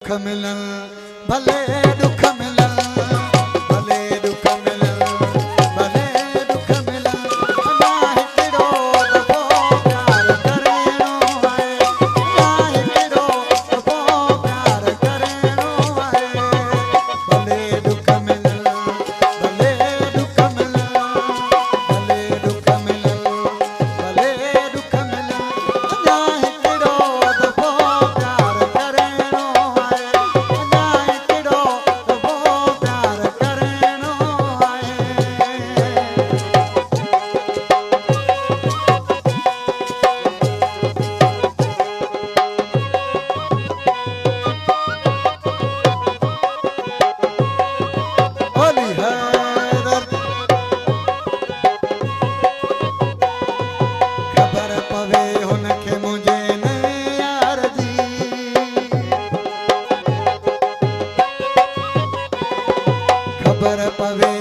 दुख मिलन भले दुख मिलन भले दुख मिलन भले दुख मिलन ना हिकिड़ो दफ़ो प्यार करणो आहे ना हिकिड़ो दफ़ो प्यार करणो आहे भले दुख मिलन भले दुख मिलन भले दुख मिलन भले दुख मिलन ना हिकिड़ो दफ़ो प्यार करणो आहे ना हिकिड़ो दफ़ो प्यार करणो आहे। ओली हैदर ख़बर पवे हुनखे मुंहिंजे न यार जी ख़बर पवे